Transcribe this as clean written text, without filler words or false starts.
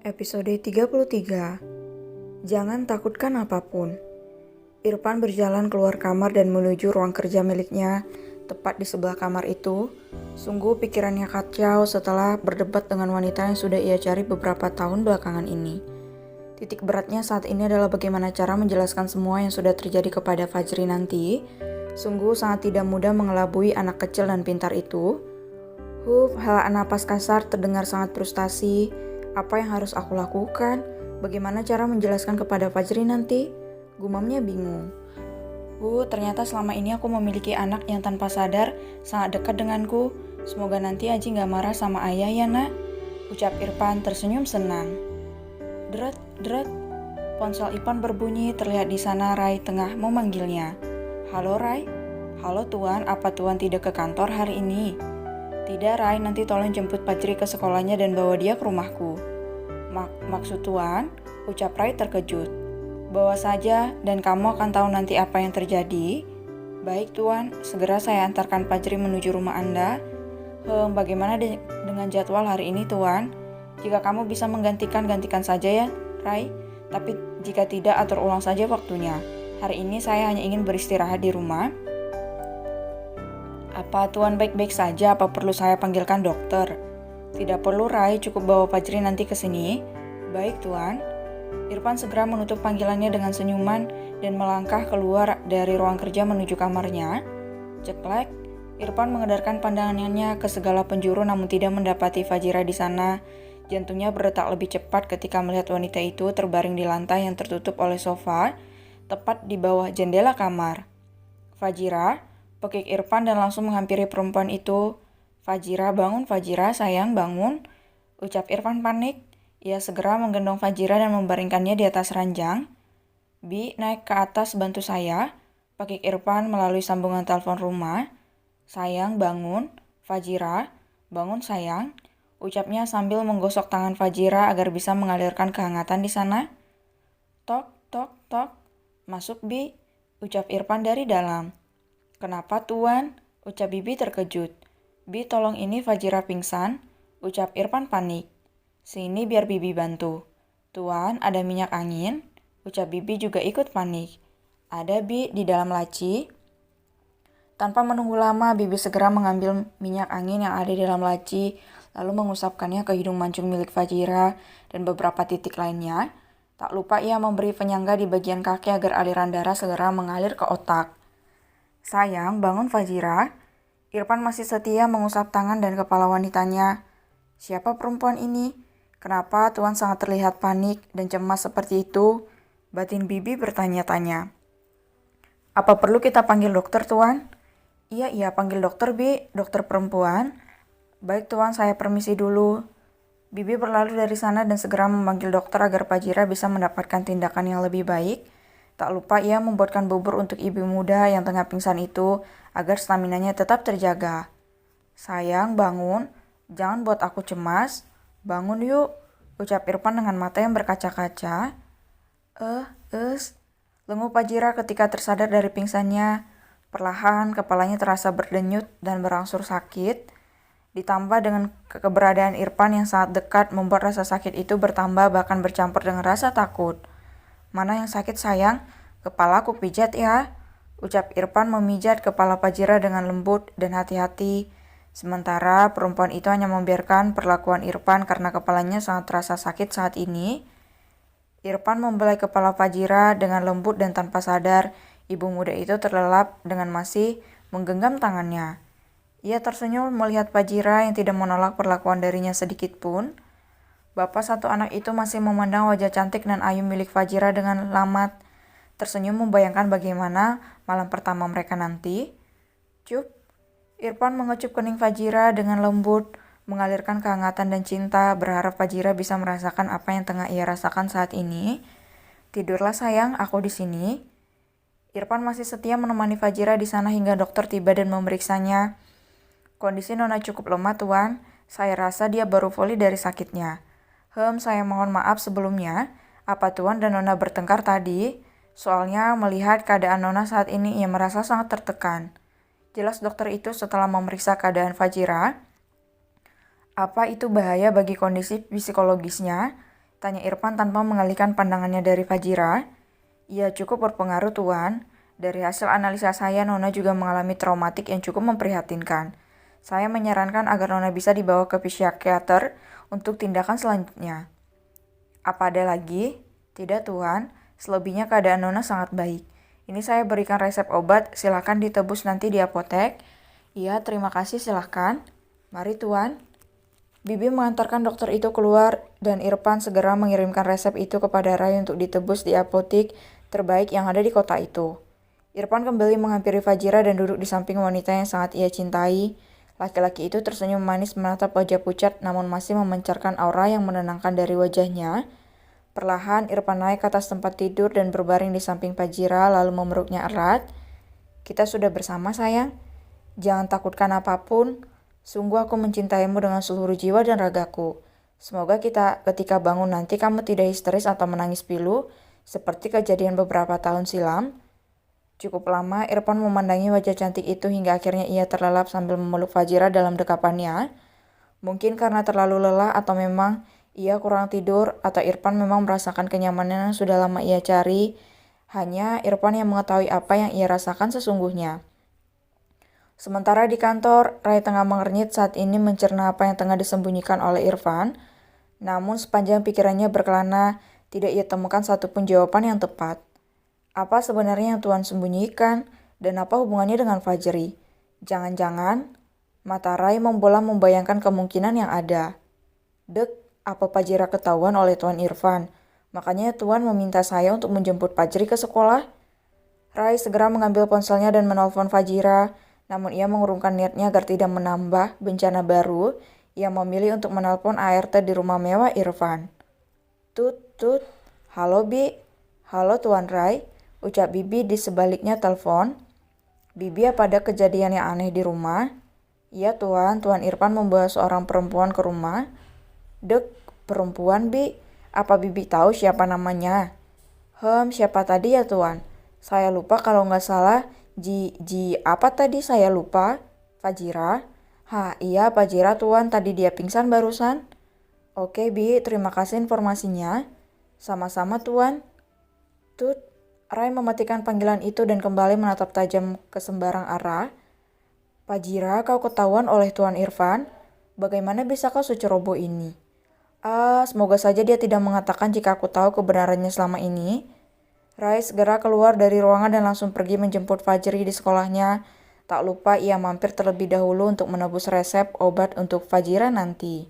Episode 33. Jangan takutkan apapun. Irfan berjalan keluar kamar dan menuju ruang kerja miliknya, tepat di sebelah kamar itu. Sungguh pikirannya kacau setelah berdebat dengan wanita yang sudah ia cari beberapa tahun belakangan ini. Titik beratnya saat ini adalah bagaimana cara menjelaskan semua yang sudah terjadi kepada Fajri nanti. Sungguh sangat tidak mudah mengelabui anak kecil dan pintar itu. Hela napas kasar terdengar sangat frustasi. Apa yang harus aku lakukan? Bagaimana cara menjelaskan kepada Fajri nanti? Gumamnya bingung. Ternyata selama ini aku memiliki anak yang tanpa sadar sangat dekat denganku. Semoga nanti Aji gak marah sama ayah ya nak, ucap Irfan tersenyum senang. Deret, deret. Ponsel Irfan berbunyi, terlihat di sana Rai tengah memanggilnya. Halo Rai? Halo Tuan, apa Tuan tidak ke kantor hari ini? Tidak Rai, nanti tolong jemput Fajri ke sekolahnya dan bawa dia ke rumahku. Maksud Tuan? Ucap Rai terkejut. Bawa saja dan kamu akan tahu nanti apa yang terjadi. Baik Tuan, segera saya antarkan Fajri menuju rumah Anda. Bagaimana dengan jadwal hari ini Tuan? Jika kamu bisa gantikan saja ya Rai. Tapi jika tidak, atur ulang saja waktunya. Hari ini saya hanya ingin beristirahat di rumah. Apa Tuan baik-baik saja? Apa perlu saya panggilkan dokter? Tidak perlu Rai, cukup bawa Fajri nanti ke sini. Baik Tuan. Irfan segera menutup panggilannya dengan senyuman dan melangkah keluar dari ruang kerja menuju kamarnya. Ceklek, Irfan mengedarkan pandangannya ke segala penjuru namun tidak mendapati Fajira di sana. Jantungnya berdetak lebih cepat ketika melihat wanita itu terbaring di lantai yang tertutup oleh sofa, tepat di bawah jendela kamar. Fajira, pekik Irfan dan langsung menghampiri perempuan itu. Fajira, bangun Fajira, sayang bangun, ucap Irfan panik. Ia segera menggendong Fajira dan membaringkannya di atas ranjang. Bi, naik ke atas bantu saya, pekik Irfan melalui sambungan telepon rumah. Sayang bangun, Fajira, bangun sayang, ucapnya sambil menggosok tangan Fajira agar bisa mengalirkan kehangatan di sana. Tok, tok, tok, masuk Bi, ucap Irfan dari dalam. Kenapa Tuan? Ucap Bibi terkejut. Bi, tolong ini Fajira pingsan, ucap Irfan panik. Sini biar Bibi bantu. Tuan, ada minyak angin, ucap Bibi juga ikut panik. Ada Bi, di dalam laci. Tanpa menunggu lama, Bibi segera mengambil minyak angin yang ada di dalam laci, lalu mengusapkannya ke hidung mancung milik Fajira dan beberapa titik lainnya. Tak lupa ia memberi penyangga di bagian kaki agar aliran darah segera mengalir ke otak. Sayang, bangun Fajira. Irfan masih setia mengusap tangan dan kepala wanitanya. Siapa perempuan ini? Kenapa Tuan sangat terlihat panik dan cemas seperti itu? Batin Bibi bertanya-tanya. Apa perlu kita panggil dokter Tuan? Iya, panggil dokter Bi, dokter perempuan. Baik Tuan, saya permisi dulu. Bibi berlalu dari sana dan segera memanggil dokter agar Fajira bisa mendapatkan tindakan yang lebih baik. Tak lupa ia membuatkan bubur untuk ibu muda yang tengah pingsan itu agar staminanya tetap terjaga. Sayang, bangun. Jangan buat aku cemas. Bangun yuk, ucap Irfan dengan mata yang berkaca-kaca. Lenguh Fajira ketika tersadar dari pingsannya. Perlahan kepalanya terasa berdenyut dan berangsur sakit. Ditambah dengan keberadaan Irfan yang sangat dekat membuat rasa sakit itu bertambah bahkan bercampur dengan rasa takut. Mana yang sakit sayang? Kepala aku pijat ya, ucap Irfan memijat kepala Fajira dengan lembut dan hati-hati. Sementara perempuan itu hanya membiarkan perlakuan Irfan karena kepalanya sangat terasa sakit saat ini. Irfan membelai kepala Fajira dengan lembut dan tanpa sadar, ibu muda itu terlelap dengan masih menggenggam tangannya. Ia tersenyum melihat Fajira yang tidak menolak perlakuan darinya sedikit pun. Bapak satu anak itu masih memandang wajah cantik dan ayu milik Fajira dengan lamat, tersenyum membayangkan bagaimana malam pertama mereka nanti. Cup, Irfan mengecup kening Fajira dengan lembut, mengalirkan kehangatan dan cinta, berharap Fajira bisa merasakan apa yang tengah ia rasakan saat ini. Tidurlah sayang, aku di sini. Irfan masih setia menemani Fajira di sana hingga dokter tiba dan memeriksanya. Kondisi Nona cukup lemah Tuan, saya rasa dia baru pulih dari sakitnya. Saya mohon maaf sebelumnya, apa Tuan dan Nona bertengkar tadi? Soalnya melihat keadaan Nona saat ini ia merasa sangat tertekan. Jelas dokter itu setelah memeriksa keadaan Fajira. Apa itu bahaya bagi kondisi psikologisnya? Tanya Irfan tanpa mengalihkan pandangannya dari Fajira. Ya, cukup berpengaruh, Tuan. Dari hasil analisa saya, Nona juga mengalami traumatik yang cukup memprihatinkan. Saya menyarankan agar Nona bisa dibawa ke psikiater untuk tindakan selanjutnya. Apa ada lagi? Tidak, Tuan. Selebihnya keadaan Nona sangat baik. Ini saya berikan resep obat, silakan ditebus nanti di apotek. Iya, terima kasih, silakan. Mari, Tuan. Bibi mengantarkan dokter itu keluar dan Irfan segera mengirimkan resep itu kepada Rai untuk ditebus di apotek terbaik yang ada di kota itu. Irfan kembali menghampiri Fajira dan duduk di samping wanita yang sangat ia cintai. Laki-laki itu tersenyum manis menatap wajah pucat namun masih memancarkan aura yang menenangkan dari wajahnya. Perlahan Irfan naik ke atas tempat tidur dan berbaring di samping Fajira lalu memeluknya erat. Kita sudah bersama, sayang. Jangan takutkan apapun. Sungguh aku mencintaimu dengan seluruh jiwa dan ragaku. Semoga ketika bangun nanti kamu tidak histeris atau menangis pilu, seperti kejadian beberapa tahun silam. Cukup lama Irfan memandangi wajah cantik itu hingga akhirnya ia terlelap sambil memeluk Fajira dalam dekapannya. Mungkin karena terlalu lelah atau memang ia kurang tidur atau Irfan memang merasakan kenyamanan yang sudah lama ia cari. Hanya Irfan yang mengetahui apa yang ia rasakan sesungguhnya. Sementara di kantor, Rai tengah mengernyit saat ini mencerna apa yang tengah disembunyikan oleh Irfan. Namun sepanjang pikirannya berkelana, tidak ia temukan satupun jawaban yang tepat. Apa sebenarnya yang Tuan sembunyikan? Dan apa hubungannya dengan Fajri? Jangan-jangan, mata Rai membola membayangkan kemungkinan yang ada. Dek, apa Fajira ketahuan oleh Tuan Irfan? Makanya Tuan meminta saya untuk menjemput Fajri ke sekolah? Rai segera mengambil ponselnya dan menelpon Fajira. Namun ia mengurungkan niatnya agar tidak menambah bencana baru. Ia memilih untuk menelpon ART di rumah mewah Irfan. Tut, tut. Halo, Bi. Halo, Tuan Rai. Ucap Bibi di sebaliknya telepon. Bibi, apa ada kejadian yang aneh di rumah? Iya, Tuan. Tuan Irfan membawa seorang perempuan ke rumah. Dek, perempuan, Bi. Apa Bibi tahu siapa namanya? Siapa tadi ya, Tuan? Saya lupa kalau nggak salah. Apa tadi saya lupa? Fajira? Iya Fajira, Tuan, tadi dia pingsan barusan. Oke, Bi, terima kasih informasinya. Sama-sama, Tuan. Tut, Rai mematikan panggilan itu dan kembali menatap tajam ke sembarang arah. Fajira, kau ketahuan oleh Tuan Irfan? Bagaimana bisa kau seceroboh ini? Semoga saja dia tidak mengatakan jika aku tahu kebenarannya selama ini. Rai segera keluar dari ruangan dan langsung pergi menjemput Fajri di sekolahnya. Tak lupa ia mampir terlebih dahulu untuk menebus resep obat untuk Fajira nanti.